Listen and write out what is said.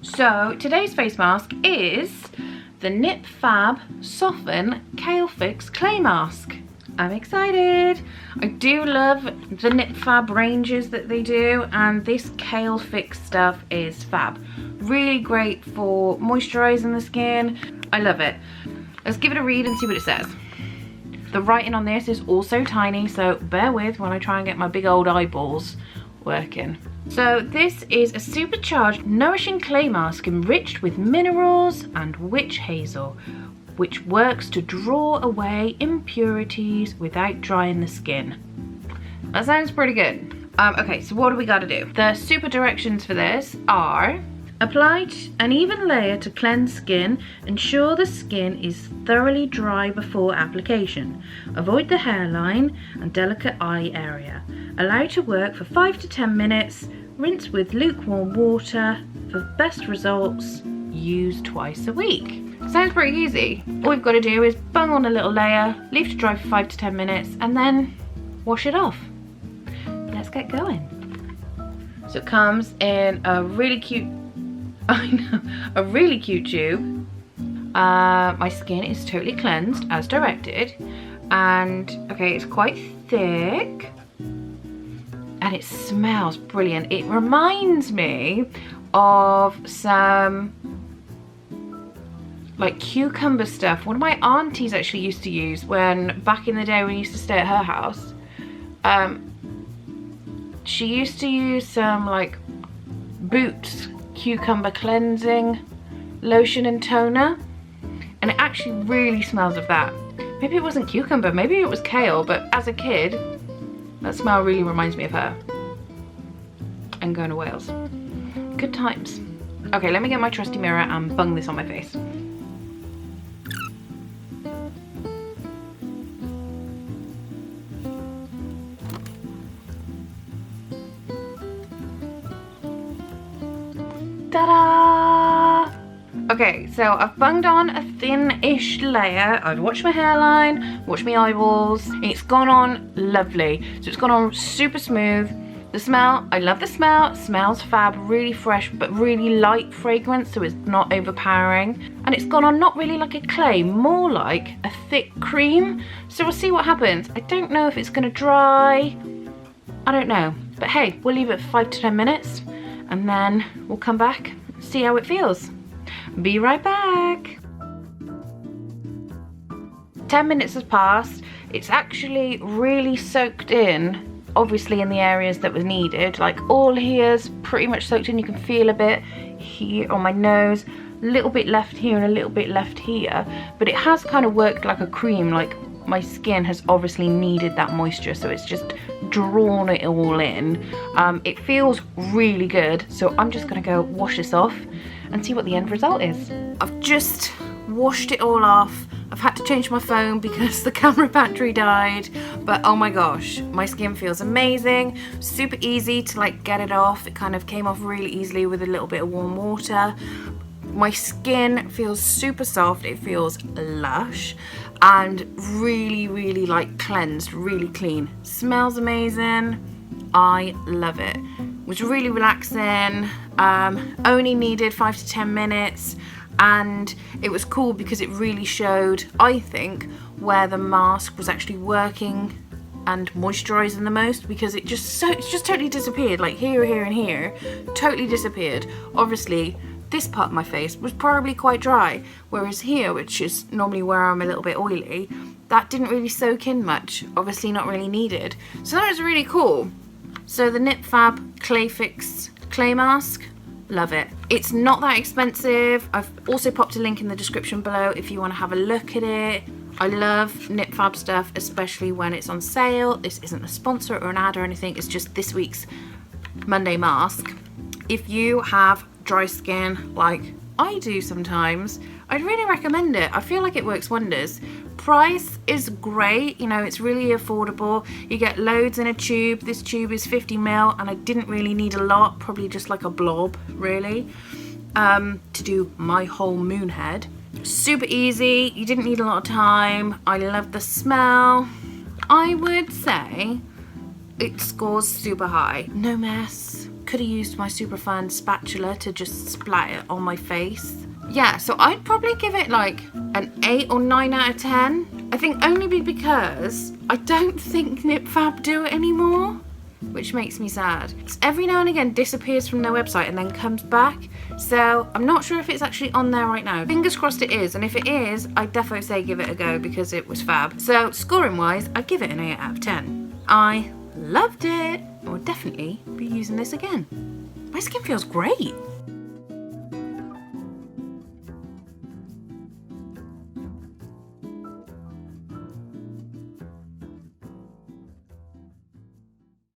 So today's face mask is the Nip Fab Soften Kale Fix Clay Mask. I'm excited. I do love the Nip Fab ranges that they do, and this Kale Fix stuff is fab. Really great for moisturizing the skin. I love it. Let's give it a read and see what it says. The writing on this is also tiny, so bear with when I try and get my big old eyeballs working. So this is a supercharged, nourishing clay mask enriched with minerals and witch hazel, which works to draw away impurities without drying the skin. That sounds pretty good. Okay, so what do we gotta do? The super directions for this are: apply an even layer to cleanse skin. Ensure the skin is thoroughly dry before application. Avoid the hairline and delicate eye area. Allow to work for 5 to 10 minutes. Rinse with lukewarm water. For best results, use twice a week. Sounds pretty easy. All we've got to do is bung on a little layer, leave to dry for 5 to 10 minutes, and then wash it off. Let's get going. So it comes in a really cute, a really cute tube. My skin is totally cleansed as directed, and okay, it's quite thick. And it smells brilliant. It reminds me of some like cucumber stuff. One of my aunties actually used to use when back in the day when we used to stay at her house. She used to use some like Boots cucumber cleansing lotion and toner, and it actually really smells of that. Maybe it wasn't cucumber, maybe it was kale, but as a kid, that smell really reminds me of her and going to Wales. Good times. Okay, let me get my trusty mirror and bung this on my face. Ta-da! Okay, so I've bunged on a thin-ish layer. I've watched my hairline, watched my eyeballs. It's gone on lovely. So it's gone on super smooth. The smell, I love the smell. It smells fab, really fresh, but really light fragrance, so it's not overpowering. And it's gone on not really like a clay, more like a thick cream. So we'll see what happens. I don't know if it's gonna dry. I don't know. But hey, we'll leave it for 5 to 10 minutes, and then we'll come back and see how it feels. Be right back. 10 minutes has passed. It's actually really soaked in, obviously in the areas that was needed. Like all here's pretty much soaked in. You can feel a bit here on my nose, a little bit left here and a little bit left here. But it has kind of worked like a cream. Like my skin has obviously needed that moisture, so it's just drawn it all in. It feels really good, so I'm just gonna go wash this off and see what the end result is. I've just washed it all off. I've had to change my phone because the camera battery died, but oh my gosh, my skin feels amazing. Super easy to like get it off. It kind of came off really easily with a little bit of warm water. My skin feels super soft. It feels lush and really like cleansed, really clean. Smells amazing. I love it. It was really relaxing. Only needed 5 to 10 minutes, and it was cool because it really showed, I think, where the mask was actually working and moisturizing the most, because it's just totally disappeared. Like here and here, totally disappeared. Obviously this part of my face was probably quite dry, whereas here, which is normally where I'm a little bit oily, that didn't really soak in much. Obviously not really needed. So that was really cool. So the Nip Fab Clay Fix Clay Mask, love it. It's not that expensive. I've also popped a link in the description below if you want to have a look at it. I love Nip Fab stuff, especially when it's on sale. This isn't a sponsor or an ad or anything, it's just this week's Monday mask. If you have dry skin like I do sometimes, I'd really recommend it. I feel like it works wonders. Price is great, you know, it's really affordable. You get loads in a tube. This tube is 50 ml, and I didn't really need a lot, probably just like a blob really, to do my whole moon head. Super easy, you didn't need a lot of time. I love the smell. I would say it scores super high. No mess, Could have used my super fun spatula to just splat it on my face. Yeah, so I'd probably give it like an 8 or 9 out of 10. I think only because I don't think Nip Fab do it anymore, which makes me sad. It's every now and again disappears from their website and then comes back. So I'm not sure if it's actually on there right now. Fingers crossed it is, and if it is, I'd definitely say give it a go because it was fab. So scoring wise, I'd give it an 8 out of 10. I loved it. I would definitely be using this again. My skin feels great.